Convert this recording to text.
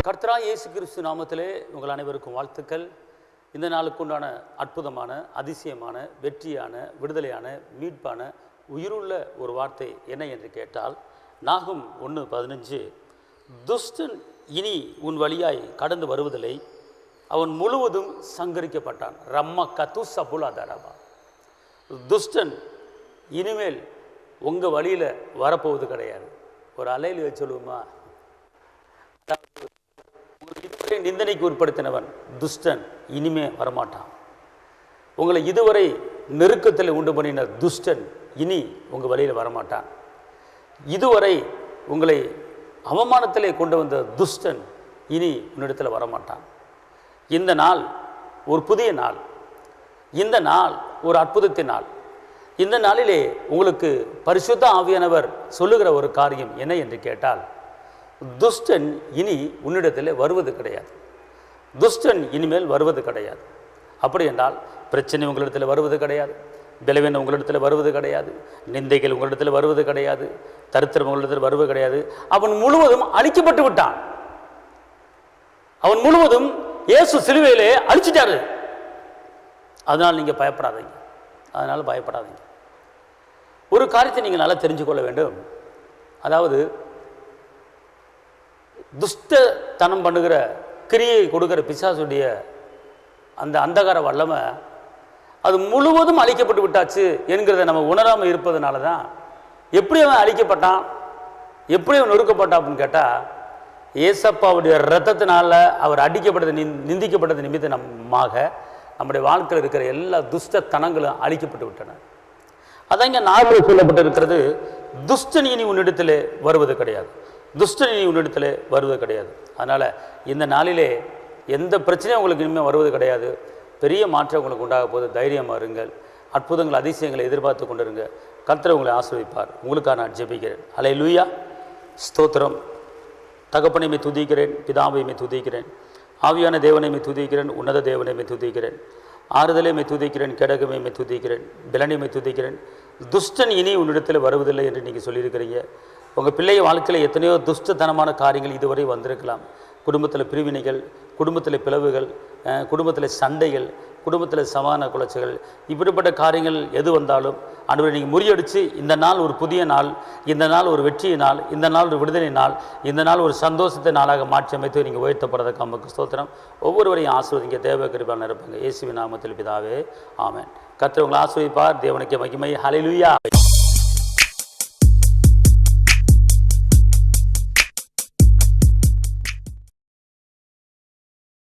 கர்த்தராகிய இயேசு கிறிஸ்து நாமத்திலே உங்கள் அனைவருக்கும் வாழ்த்துக்கள். இந்த நாளுக்கு உண்டான அற்புதமான, அதிசயமான, வெற்றியான, விடுதலையான, மீட்பான, உயிருள்ள ஒரு வார்த்தை என்ன என்று கேட்டால், நாகும் 1:15, துஷ்டன் இனி உன் வழியாய் கடந்து வருவதில்லை, அவன் முழுவதும் சங்கரிக்கப்பட்டான். ரம்ம கத்து சபுலாதாரபா. துஷ்டன் இனிமேல் உங்கள் வழியில் வரப்போவது கிடையாது. ஒரு அலையில் வச்சு சொல்லுவோமா, இதுவரை நிந்தனைக்கு உட்படுத்தினவன் துஷ்டன் இனிமே வரமாட்டான். உங்களை இதுவரை நெருக்கத்தில் உண்டு பண்ணின துஷ்டன் இனி உங்கள் வழியில் வரமாட்டான். இதுவரை உங்களை அவமானத்திலே கொண்டு வந்த துஷ்டன் இனி உன்னிடத்தில் வரமாட்டான். இந்த நாள் ஒரு புதிய நாள். இந்த நாள் ஒரு அற்புதத்தின் நாள். இந்த நாளிலே உங்களுக்கு பரிசுத்த ஆவியானவர் சொல்லுகிற ஒரு காரியம் என்ன என்று கேட்டால், துஷ்டன் இனி உன்னிடத்தில் வருவது கிடையாது. துஷ்டன் இனிமேல் வருவது கிடையாது. அப்படி என்றால் பிரச்சனை உங்களிடத்தில் வருவது கிடையாது, பலவீனம் உங்களிடத்தில் வருவது கிடையாது, நிந்தைகள் உங்களிடத்தில் வருவது கிடையாது, தரித்திரம் உங்களிடத்தில் வருவது கிடையாது. அவன் முழுவதும் அழிக்கப்பட்டு விட்டான். அவன் முழுவதும் இயேசு சிலுவையிலே அழிச்சிட்டாரு. அதனால் நீங்கள் பயப்படாதீங்க. அதனால் பயப்படாதீங்க. ஒரு காரியத்தை நீங்கள் நல்லா தெரிஞ்சுக்கொள்ள வேண்டும். அதாவது துஷ்டத்தனம் பண்ணுகிற கிரியை கொடுக்கிற பிசாசுடைய அந்த அந்தகார வல்லமை அது முழுவதும் அழிக்கப்பட்டு விட்டாச்சு என்கிறத நம்ம உணராமல் இருப்பதனால தான். எப்படி அவன் அழிக்கப்பட்டான், எப்படி அவன் நொறுக்கப்பட்டான் அப்படின்னு கேட்டால், ஏசப்பாவுடைய இரத்தத்தினால அவர் அடிக்கப்பட்டது, நிந்திக்கப்பட்டது நிமித்தமாக நம்முடைய வாழ்க்கையில் இருக்கிற எல்லா துஷ்டத்தனங்களும் அழிக்கப்பட்டு விட்டன. அதான் இங்கே 4 சொல்லப்பட்டு இருக்கிறது. துஷ்டன் இனி உன்னிடத்தில் வருவது கிடையாது. துஷ்டன் இனி உன்னிடத்தில் வருவது கிடையாது. அதனால் இந்த நாளிலே எந்த பிரச்சனையும் உங்களுக்கு இனிமேல் வருவது கிடையாது. பெரிய மாற்றம் உங்களுக்கு உண்டாக போது. தைரியமாக இருங்கள். அற்புதங்கள், அதிசயங்களை எதிர்பார்த்து கொண்டிருங்க. கர்த்தர் உங்களை ஆசீர்வதிப்பார். உங்களுக்காக நான் ஜெபிக்கிறேன். அல்லேலூயா, ஸ்தோத்திரம். தகப்பனையுமே துதிக்கிறேன், பிதாவையுமே துதிக்கிறேன், ஆவியான தேவனையுமே துதிக்கிறேன், உன்னத தேவனையுமே துதிக்கிறேன், ஆறுதலையுமே துதிக்கிறேன், கேடகமையுமே துதிக்கிறேன், பலனையுமே துதிக்கிறேன். துஷ்டன் இனி உன்னிடத்தில் வருவதில்லை என்று நீங்கள் சொல்லியிருக்கிறீங்க. உங்கள் பிள்ளை வாழ்க்கையில் எத்தனையோ துஷ்டத்தனமான காரியங்கள் இதுவரை வந்திருக்கலாம். குடும்பத்தில் பிரிவினைகள், குடும்பத்தில் பிளவுகள், குடும்பத்தில் சண்டைகள், குடும்பத்தில் சமான குலைச்சல்கள், இப்படிப்பட்ட காரியங்கள் எது வந்தாலும் ஆண்டவரே நீங்கள் முறியடித்து இந்த நாள் ஒரு புதிய நாள், இந்த நாள் ஒரு வெற்றிய நாள், இந்த நாள் ஒரு விடுதலை நாள், இந்த நாள் ஒரு சந்தோஷத்தை நாளாக மாற்றி அமைத்து நீங்கள் உயர்த்தப்படுறதுக்கு நமக்கு ஸ்தோத்திரம். ஒவ்வொருவரையும் ஆசீர்வதிங்க. தேவ கிருபையால் இருப்பாங்க. இயேசுவின் நாமத்தில் பிதாவே, ஆமென். கர்த்தர் உங்களை ஆசீர்வதிப்பார். தேவனுக்கு மகிமை. ஹல்லேலூயா.